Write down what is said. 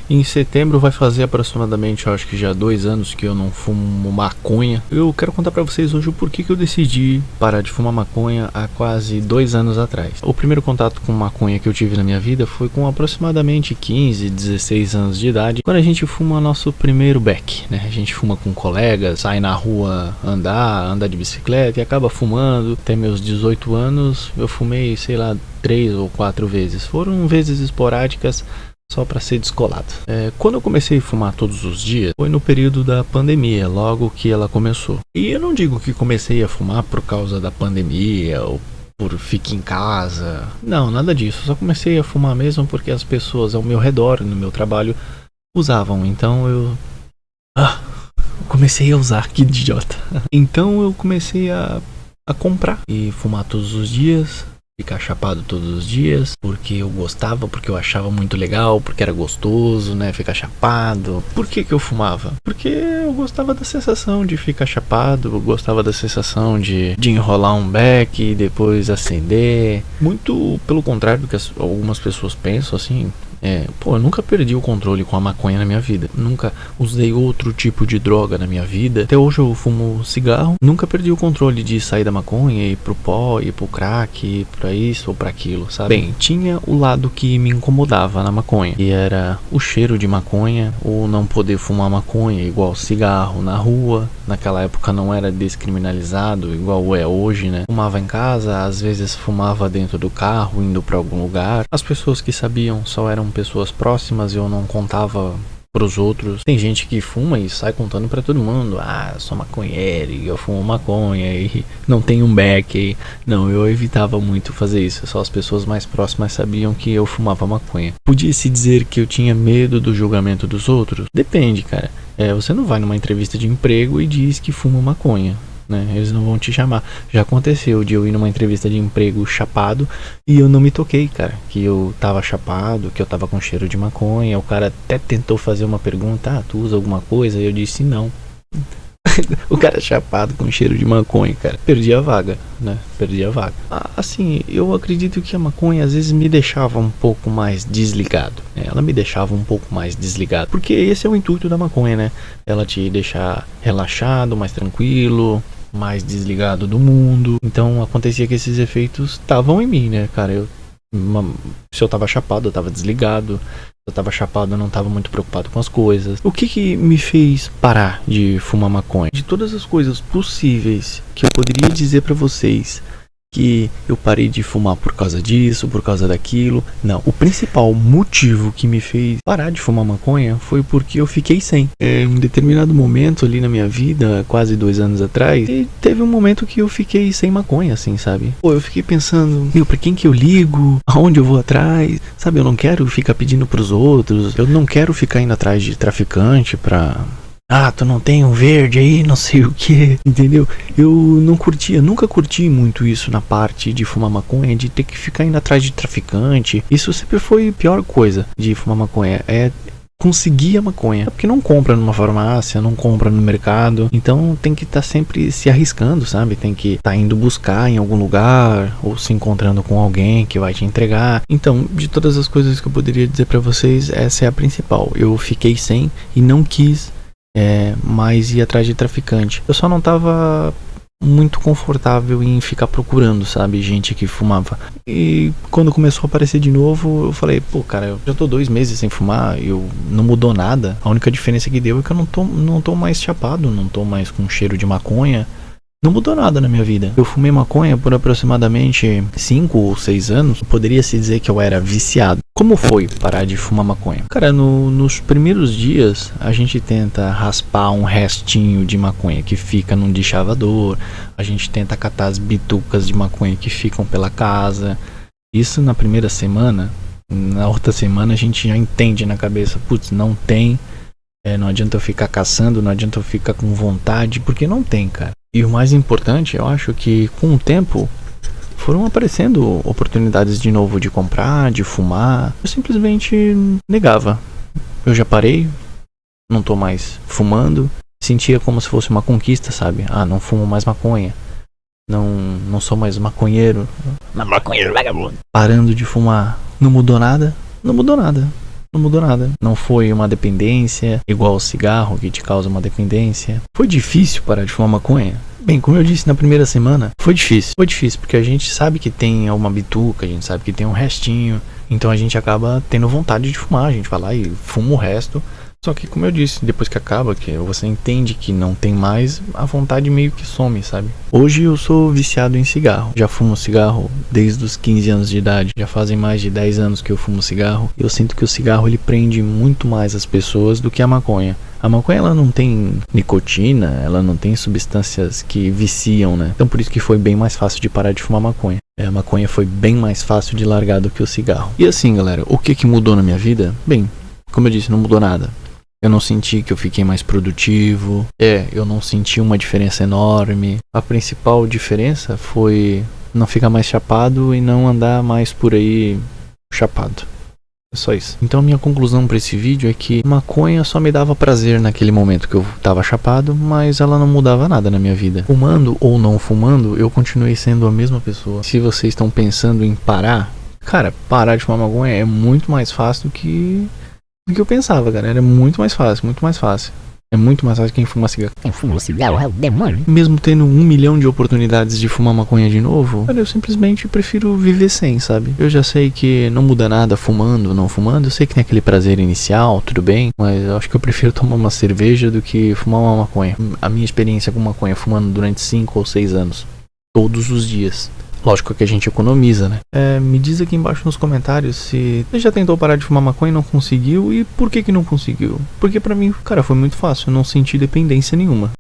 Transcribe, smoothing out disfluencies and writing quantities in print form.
Em setembro vai fazer aproximadamente, eu acho que já 2 anos que eu não fumo maconha. Eu quero contar pra vocês hoje o porquê que eu decidi parar de fumar maconha há quase 2 anos atrás. O primeiro contato com maconha que eu tive na minha vida foi com aproximadamente 15, 16 anos de idade, quando a gente fuma nosso primeiro beck, né? A gente fuma com colegas, sai na rua anda de bicicleta e acaba fumando. Até meus 18 anos eu fumei, sei lá, 3 ou 4 vezes. Foram vezes esporádicas, só para ser descolado. Quando eu comecei a fumar todos os dias, foi no período da pandemia, logo que ela começou. E eu não digo que comecei a fumar por causa da pandemia ou por ficar em casa. Não, nada disso. Só comecei a fumar mesmo porque as pessoas ao meu redor, no meu trabalho, usavam. Então eu comecei a usar, que idiota. Então eu comecei a comprar e fumar todos os dias. Ficar chapado todos os dias, porque eu gostava, porque eu achava muito legal, porque era gostoso, né, ficar chapado. Por que eu fumava? Porque eu gostava da sensação de ficar chapado, eu gostava da sensação de enrolar um beck e depois acender. Muito pelo contrário do que algumas pessoas pensam, assim. Eu nunca perdi o controle com a maconha na minha vida. Nunca usei outro tipo de droga na minha vida. Até hoje eu fumo cigarro. Nunca perdi o controle de sair da maconha, ir pro pó, ir pro crack, ir pra isso ou pra aquilo, sabe? Bem, tinha o lado que me incomodava na maconha, e era o cheiro de maconha, ou não poder fumar maconha igual cigarro na rua. Naquela época não era descriminalizado igual é hoje, né? Fumava em casa, às vezes fumava dentro do carro, indo pra algum lugar. As pessoas que sabiam só eram pessoas próximas e eu não contava pros outros. Tem gente que fuma e sai contando pra todo mundo: eu sou maconheiro e eu fumo maconha e não tenho um beck. Não, eu evitava muito fazer isso. Só as pessoas mais próximas sabiam que eu fumava maconha. Podia-se dizer que eu tinha medo do julgamento dos outros? Depende, cara. Você não vai numa entrevista de emprego e diz que fuma maconha, né? Eles não vão te chamar. Já aconteceu de eu ir numa entrevista de emprego chapado e eu não me toquei, cara, que eu tava chapado, que eu tava com cheiro de maconha. O cara até tentou fazer uma pergunta: tu usa alguma coisa? E eu disse não. O cara chapado com cheiro de maconha, cara. Perdi a vaga, né? Perdi a vaga. Assim, eu acredito que a maconha às vezes me deixava um pouco mais desligado, né? Ela me deixava um pouco mais desligado, porque esse é o intuito da maconha, né? Ela te deixar relaxado, mais tranquilo, mais desligado do mundo. Então acontecia que esses efeitos estavam em mim, né, cara? Se eu tava chapado, eu tava desligado. Se eu tava chapado, eu não tava muito preocupado com as coisas. O que me fez parar de fumar maconha? De todas as coisas possíveis que eu poderia dizer pra vocês que eu parei de fumar por causa disso, por causa daquilo. Não, o principal motivo que me fez parar de fumar maconha foi porque eu fiquei sem. Em um determinado momento ali na minha vida, quase 2 anos atrás, teve um momento que eu fiquei sem maconha, assim, sabe? Eu fiquei pensando: pra quem que eu ligo? Aonde eu vou atrás? Sabe, eu não quero ficar pedindo pros outros. Eu não quero ficar indo atrás de traficante pra... tu não tem um verde aí, não sei o que, entendeu? Eu não curtia, nunca curti muito isso na parte de fumar maconha, de ter que ficar indo atrás de traficante. Isso sempre foi a pior coisa de fumar maconha, conseguir a maconha. Porque não compra numa farmácia, não compra no mercado, então tem que estar sempre se arriscando, sabe? Tem que estar indo buscar em algum lugar, ou se encontrando com alguém que vai te entregar. Então, de todas as coisas que eu poderia dizer pra vocês, essa é a principal. Eu fiquei sem e não quis mas ir atrás de traficante. Eu só não tava muito confortável em ficar procurando, sabe, gente que fumava. E quando começou a aparecer de novo, eu falei: cara, eu já tô 2 meses sem fumar, não mudou nada. A única diferença que deu é que eu não tô mais chapado, não tô mais com cheiro de maconha. Não mudou nada na minha vida. Eu fumei maconha por aproximadamente 5 ou 6 anos. Poderia-se dizer que eu era viciado. Como foi parar de fumar maconha? Cara, nos primeiros dias a gente tenta raspar um restinho de maconha que fica num deschavador. A gente tenta catar as bitucas de maconha que ficam pela casa. Isso na primeira semana. Na outra semana a gente já entende na cabeça: não tem. Não adianta eu ficar caçando, não adianta eu ficar com vontade, porque não tem, cara. E o mais importante, eu acho que com o tempo foram aparecendo oportunidades de novo de comprar, de fumar. Eu simplesmente negava. Eu já parei, não tô mais fumando. Sentia como se fosse uma conquista, sabe? Não fumo mais maconha. Não sou mais maconheiro. Maconheiro vagabundo. Parando de fumar. Não mudou nada? Não mudou nada. Não mudou nada. Não foi uma dependência igual o cigarro que te causa uma dependência. Foi difícil parar de fumar maconha? Bem, como eu disse na primeira semana, foi difícil. Foi difícil porque a gente sabe que tem uma bituca, a gente sabe que tem um restinho. Então a gente acaba tendo vontade de fumar. A gente vai lá e fuma o resto. Só que, como eu disse, depois que acaba, que você entende que não tem mais, a vontade meio que some, sabe? Hoje eu sou viciado em cigarro. Já fumo cigarro desde os 15 anos de idade. Já fazem mais de 10 anos que eu fumo cigarro. E eu sinto que o cigarro ele prende muito mais as pessoas do que a maconha. A maconha ela não tem nicotina, ela não tem substâncias que viciam, né? Então por isso que foi bem mais fácil de parar de fumar maconha. A maconha foi bem mais fácil de largar do que o cigarro. E assim, galera, o que mudou na minha vida? Bem, como eu disse, não mudou nada. Eu não senti que eu fiquei mais produtivo. Eu não senti uma diferença enorme. A principal diferença foi não ficar mais chapado e não andar mais por aí chapado. É só isso. Então minha conclusão para esse vídeo é que maconha só me dava prazer naquele momento que eu tava chapado, mas ela não mudava nada na minha vida. Fumando ou não fumando, eu continuei sendo a mesma pessoa. Se vocês estão pensando em parar, cara, parar de fumar maconha é muito mais fácil do que eu pensava, cara. Era muito mais fácil, muito mais fácil. É muito mais fácil quem fuma cigarro. Quem fuma cigarro é o demônio. Mesmo tendo 1 milhão de oportunidades de fumar maconha de novo, cara, eu simplesmente prefiro viver sem, sabe? Eu já sei que não muda nada fumando ou não fumando. Eu sei que tem aquele prazer inicial, tudo bem. Mas eu acho que eu prefiro tomar uma cerveja do que fumar uma maconha. A minha experiência com maconha fumando durante 5 ou 6 anos. Todos os dias. Lógico que a gente economiza, né? Me diz aqui embaixo nos comentários se você já tentou parar de fumar maconha e não conseguiu. E por que não conseguiu? Porque pra mim, cara, foi muito fácil. Eu não senti dependência nenhuma.